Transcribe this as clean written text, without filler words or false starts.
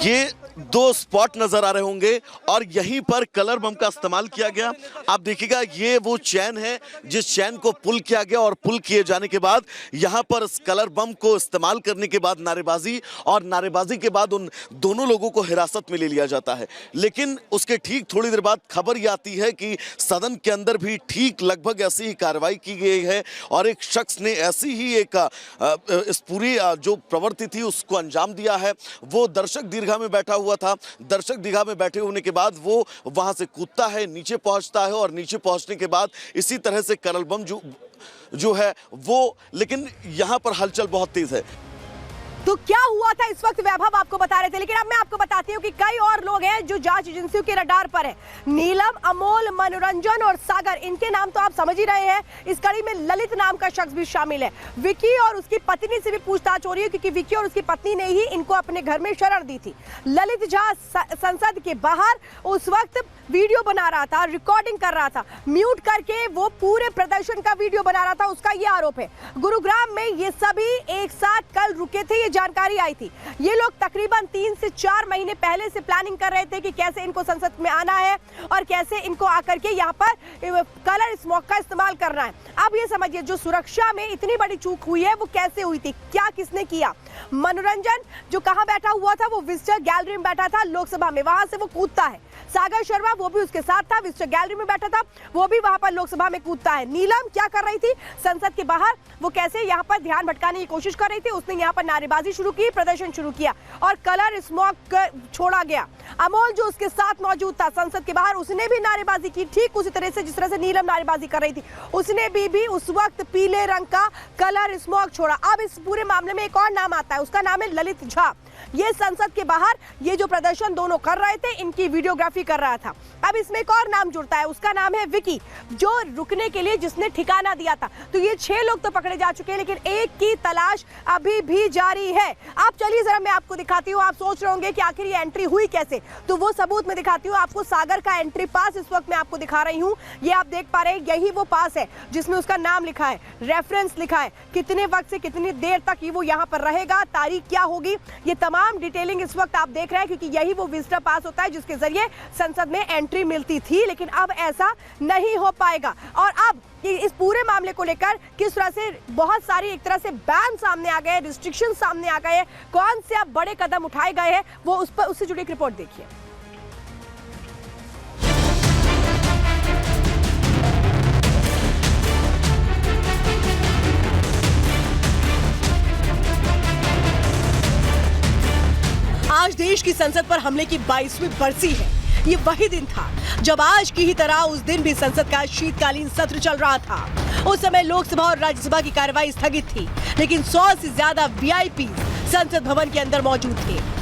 ये दो स्पॉट नजर आ रहे होंगे और यहीं पर कलर बम का इस्तेमाल किया गया। आप देखिएगा ये वो चैन है जिस चैन को पुल किया गया और पुल किए जाने के बाद यहां पर इस कलर बम को इस्तेमाल करने के बाद नारेबाजी और नारेबाजी के बाद उन दोनों लोगों को हिरासत में ले लिया जाता है। लेकिन उसके ठीक थोड़ी देर बाद खबर यह आती है कि सदन के अंदर भी ठीक लगभग ऐसी ही कार्रवाई की गई है और एक शख्स ने ऐसी ही एक इस पूरी जो प्रवृत्ति थी उसको अंजाम दिया है। वो दर्शक दीर्घा में बैठा हुआ था। दर्शक दीर्घा में बैठे होने के बाद वो वहां से कूदता है, नीचे पहुंचता है और नीचे पहुंचने के बाद इसी तरह से कलर बम जो है वो, लेकिन यहां पर हलचल बहुत तेज है। तो क्या हुआ था इस वक्त वैभव आपको बता रहे थे, लेकिन अब मैं आपको बताती हूँ कि कई और लोग हैं जो जांच एजेंसियों के रडार पर है। नीलम, अमोल, मनोरंजन और सागर, इनके नाम तो आप समझ ही रहे हैं। इस कड़ी में ललित नाम का शख्स भी शामिल है। विकी और उसकी पत्नी से भी पूछताछ हो रही है क्योंकि विकी और उसकी पत्नी ने ही इनको अपने घर में शरण दी थी। ललित झा संसद के बाहर उस वक्त वीडियो बना रहा था, रिकॉर्डिंग कर रहा था, म्यूट करके वो पूरे प्रदर्शन का वीडियो बना रहा था, उसका ये आरोप है। गुरुग्राम में ये सभी एक साथ कल रुके थे, ये जानकारी आई थी। ये लोग तकरीबन 3 से 4 महीने पहले से प्लानिंग कर रहे थे कि कैसे इनको संसद में आना है और कैसे इनको आकर के यहाँ पर कलर स्मोक का इस्तेमाल करना है। अब ये समझिए जो सुरक्षा में इतनी बड़ी चूक हुई है वो कैसे हुई थी, क्या किसने किया। मनोरंजन जो कहाँ बैठा हुआ था, वो विजिटर गैलरी में बैठा था लोकसभा में, वहां से वो कूदता है। सागर शर्मा वो भी उसके साथ था, विजिटर गैलरी में बैठा था, वो भी वहां पर लोकसभा में कूदता है। नीलम क्या कर रही थी संसद के बाहर, वो कैसे यहाँ पर ध्यान भटकाने की कोशिश कर रही थी, उसने यहाँ पर नारेबाजी शुरू की, प्रदर्शन शुरू किया और कलर स्मोक छोड़ा गया। अमोल जो उसके साथ मौजूद था संसद के बाहर, उसने भी नारेबाजी की ठीक उसी तरह से जिस तरह से नीलम नारेबाजी कर रही थी। उसने भी उस वक्त पीले रंग का कलर स्मोक छोड़ा। अब इस पूरे मामले में एक और नाम आता है, उसका नाम है ललित झा। ये संसद के बाहर ये जो प्रदर्शन दोनों कर रहे थे इनकी वीडियोग्राफी कर रहा था। अब इसमें एक और नाम जुड़ता है, उसका नाम है विकी, जो रुकने के लिए जिसने ठिकाना दिया था। तो ये 6 लोग तो पकड़े जा चुके हैं, लेकिन एक की तलाश अभी भी जारी है। आप चलिए जरा मैं आपको दिखाती हूँ। आप सोच रहे होंगे कि आखिर ये एंट्री हुई कैसे, तो वो सबूत में दिखाती हूँ आपको। सागर का एंट्री पास इस वक्त मैं आपको दिखा रही हूँ। ये आप देख पा रहे हैं, यही वो पास है जिसमें उसका नाम लिखा है, रेफरेंस लिखा है, कितने वक्त से कितनी देर तक वो यहाँ पर रहेगा, तारीख क्या होगी, ये तमाम डिटेलिंग इस वक्त आप देख रहे हैं। क्योंकि यही वो विजिटर पास होता है जिसके जरिए संसद में एंट्री मिलती थी, लेकिन अब ऐसा नहीं हो पाएगा। और अब इस पूरे मामले को लेकर किस तरह से बहुत सारी एक तरह से बैन सामने आ गए, रिस्ट्रिक्शन सामने आ गए, कौन से अब बड़े कदम उठाए गए हैं, वो उस पर उससे जुड़ी एक रिपोर्ट देखिए। आज देश की संसद पर हमले की 22वीं बरसी है। ये वही दिन था जब आज की ही तरह उस दिन भी संसद का शीतकालीन सत्र चल रहा था। उस समय लोकसभा और राज्यसभा की कार्रवाई स्थगित थी, लेकिन 100 से ज्यादा वीआईपी संसद भवन के अंदर मौजूद थे।